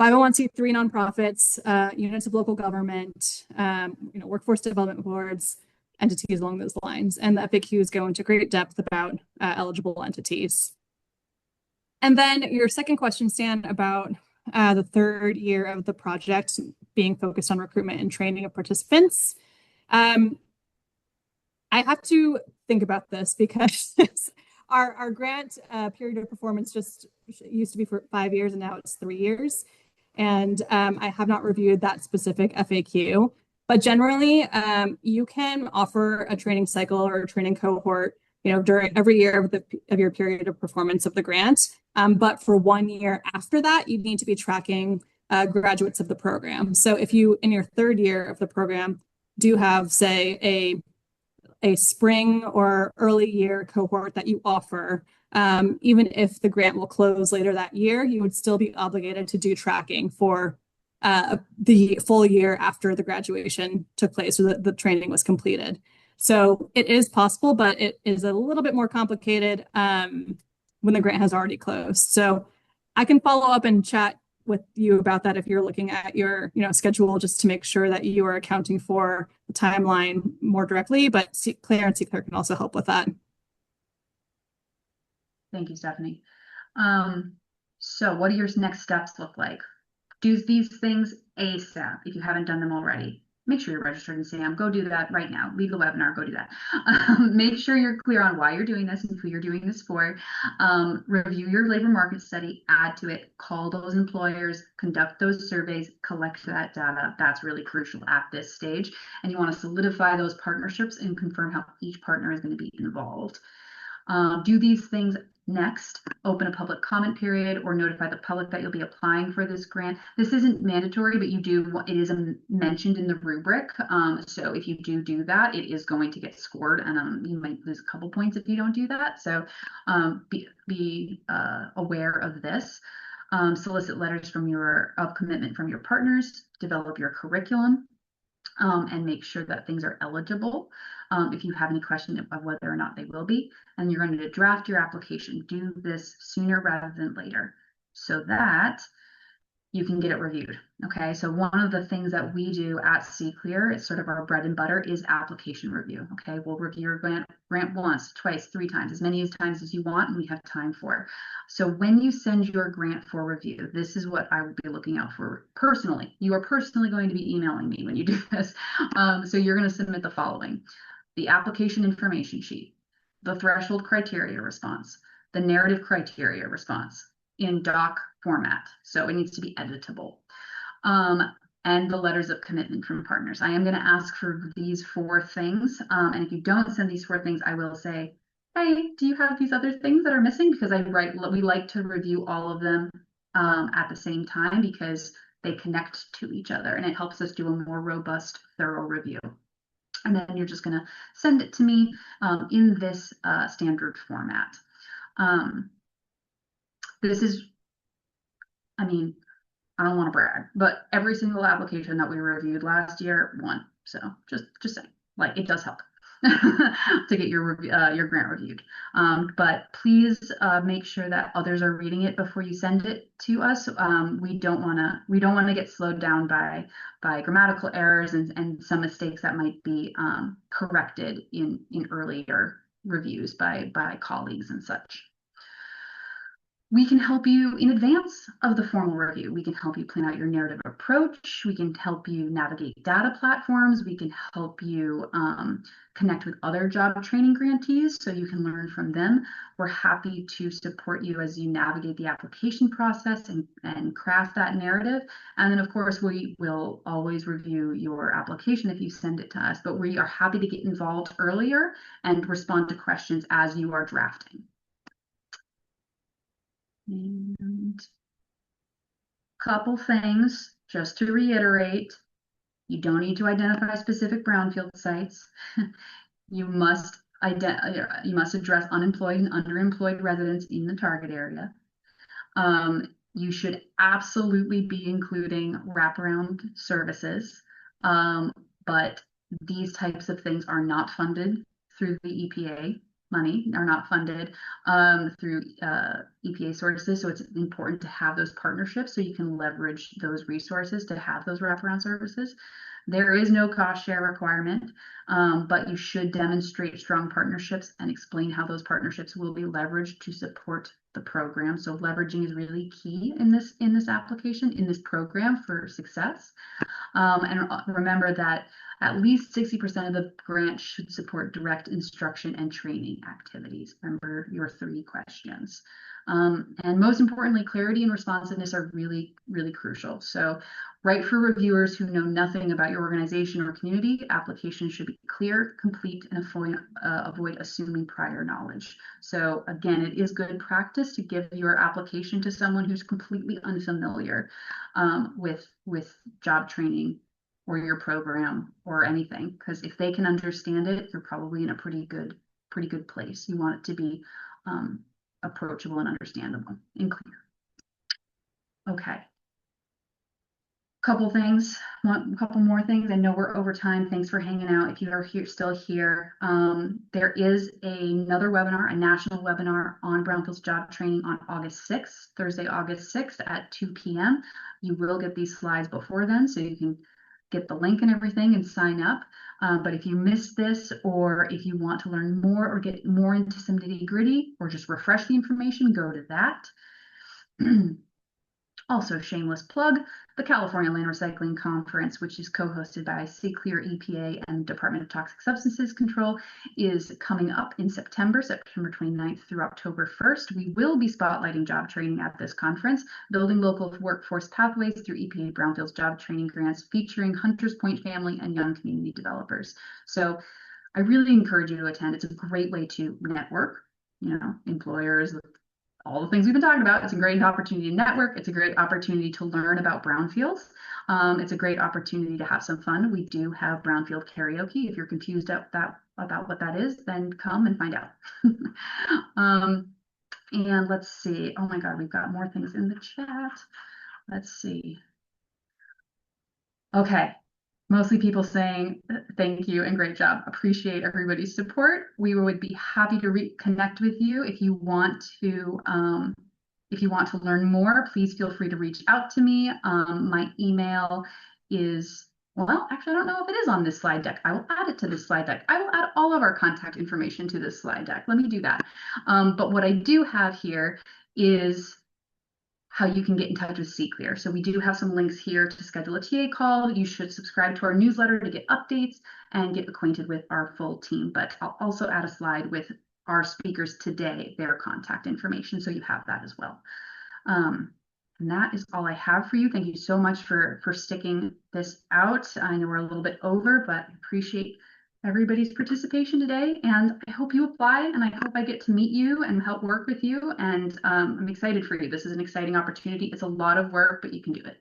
501c3 nonprofits, units of local government, you know, workforce development boards, entities along those lines. And the FAQs go into great depth about eligible entities. And then your second question, Stan, about the third year of the project being focused on recruitment and training of participants. I have to think about this because our grant period of performance just used to be for 5 years, and now it's 3 years. And I have not reviewed that specific FAQ. But generally, you can offer a training cycle or a training cohort, you know, during every year of your period of performance of the grant. But for 1 year after that, you need to be tracking graduates of the program. So if you, in your third year of the program, do have, say, a spring or early year cohort that you offer, even if the grant will close later that year, you would still be obligated to do tracking for the full year after the graduation took place, or the training was completed. So it is possible, but it is a little bit more complicated when the grant has already closed. So I can follow up and chat with you about that if you're looking at your, you know, schedule, just to make sure that you are accounting for the timeline more directly. But Claire and Claire can also help with that. Thank you, Stephanie. So what do your next steps look like? Do these things ASAP if you haven't done them already. Make sure you're registered in SAM. Go do that right now. Leave the webinar, go do that. Make sure you're clear on why you're doing this and who you're doing this for. Review your labor market study, add to it, call those employers, conduct those surveys, collect that data. That's really crucial at this stage. And you want to solidify those partnerships and confirm how each partner is going to be involved. Do these things next, open a public comment period or notify the public that you'll be applying for this grant. This isn't mandatory, but it is mentioned in the rubric. So if you do that, it is going to get scored, and you might lose a couple points if you don't do that. So be aware of this. Solicit letters of commitment from your partners, develop your curriculum, and make sure that things are eligible. If you have any question of whether or not they will be, and you're going to draft your application, do this sooner rather than later so that you can get it reviewed. Okay, so one of the things that we do at CClear, it's sort of our bread and butter, is application review. Okay, we'll review your grant once, twice, 3 times, as many times as you want, and we have time for. So when you send your grant for review, this is what I would be looking out for personally. You are personally going to be emailing me when you do this. So you're going to submit the following: the application information sheet, the threshold criteria response, the narrative criteria response in doc format, so it needs to be editable, and the letters of commitment from partners. I am going to ask for these 4 things, and if you don't send these 4 things, I will say, hey, do you have these other things that are missing? Because we like to review all of them at the same time, because they connect to each other, and it helps us do a more robust, thorough review. And then you're just going to send it to me in this standard format. This is, I mean, I don't want to brag, but every single application that we reviewed last year won. So just saying, like, it does help to get your grant reviewed. But please make sure that others are reading it before you send it to us. We don't want to get slowed down by grammatical errors and some mistakes that might be corrected in earlier reviews by colleagues and such. We can help you in advance of the formal review. We can help you plan out your narrative approach. We can help you navigate data platforms. We can help you connect with other job training grantees so you can learn from them. We're happy to support you as you navigate the application process and craft that narrative. And then, of course, we will always review your application if you send it to us, but we are happy to get involved earlier and respond to questions as you are drafting. And couple things, just to reiterate, you don't need to identify specific brownfield sites. You must address unemployed and underemployed residents in the target area. You should absolutely be including wraparound services, but these types of things are not funded through the EPA. Money are not funded through EPA sources, so it's important to have those partnerships so you can leverage those resources to have those wraparound services. There is no cost share requirement, but you should demonstrate strong partnerships and explain how those partnerships will be leveraged to support the program. So leveraging is really key in this application, in this program for success. And remember that at least 60% of the grant should support direct instruction and training activities. Remember your 3 questions. And most importantly, clarity and responsiveness are really, really crucial. So write for reviewers who know nothing about your organization or community. Applications should be clear, complete, and avoid assuming prior knowledge. So again, it is good practice to give your application to someone who's completely unfamiliar with job training or your program or anything, because if they can understand it, you're probably in a pretty good place. You want it to be approachable and understandable and clear. Okay. Couple more things. I know we're over time. Thanks for hanging out. If you are still here, there is another webinar, a national webinar on Brownfields job training on August 6th, Thursday, August 6th at 2 p.m. You will get these slides before then, so you can get the link and everything and sign up. But if you missed this, or if you want to learn more or get more into some nitty-gritty or just refresh the information, go to that. Also, shameless plug, the California Land Recycling Conference, which is co-hosted by CCLEAR EPA and Department of Toxic Substances Control, is coming up in September 29th through October 1st. We will be spotlighting job training at this conference, building local workforce pathways through EPA Brownfields job training grants, featuring Hunters Point family and young community developers. So I really encourage you to attend. It's a great way to network, employers, all the things we've been talking about. It's a great opportunity to network. It's a great opportunity to learn about brownfields. It's a great opportunity to have some fun. We do have brownfield karaoke. If you're confused about what that is, then come and find out. And let's see. Oh my God, we've got more things in the chat. Let's see. Okay. Mostly people saying thank you and great job. Appreciate everybody's support. We would be happy to reconnect with you. If you want to learn more, please feel free to reach out to me. My email is, well, actually, I don't know if it is on this slide deck. I will add it to this slide deck. I will add all of our contact information to this slide deck. Let me do that. But what I do have here is how you can get in touch with CCLEAR. So we do have some links here to schedule a TA call. You should subscribe to our newsletter to get updates and get acquainted with our full team. But I'll also add a slide with our speakers today, their contact information, so you have that as well. And that is all I have for you. Thank you so much for sticking this out. I know we're a little bit over, but I appreciate everybody's participation today, and I hope you apply, and I hope I get to meet you and help work with you, and I'm excited for you. This is an exciting opportunity. It's a lot of work, but you can do it.